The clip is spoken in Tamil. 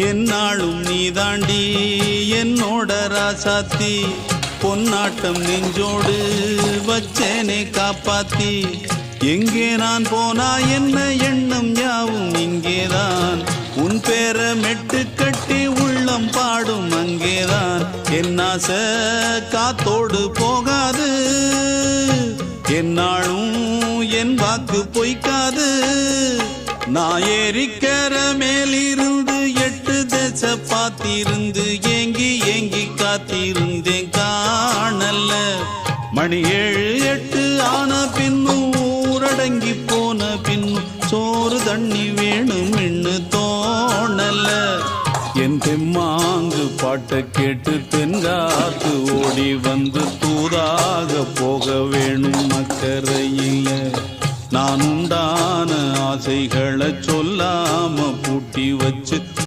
என்னாலும் நீதாண்டி என்னோட ராசாத்தி பொன்னாட்டம் நெஞ்சோடு வச்சேனே காப்பாத்தி எங்கே நான் போனா என்ன எண்ணம் யாவும் இங்கேதான் உன் பேர மெட்டு கட்டி உள்ளம் பாடும் அங்கேதான் என் ஆசை காத்தோடு போகாது என்னாலும் என் வாக்கு பொய்க்காது நான் ஏறிக்கிற மேலிருந்து 8 தேச பார்த்திருந்து ஏங்கி ஏங்கி காத்திருந்தேன் காணல மணி 7 8 ஆன பின்னும் ஊரடங்கி போன பின்னும் சோறு தண்ணி வேணும் என்று தோணல என் தெம்மாங்கு பாட்டை கேட்டு தென்காத்து ஓடி வந்து தூதாக போக வேணும் அக்கறையில நான் உண்டான ஆசைகளை சொல்லாம பூட்டி வச்சு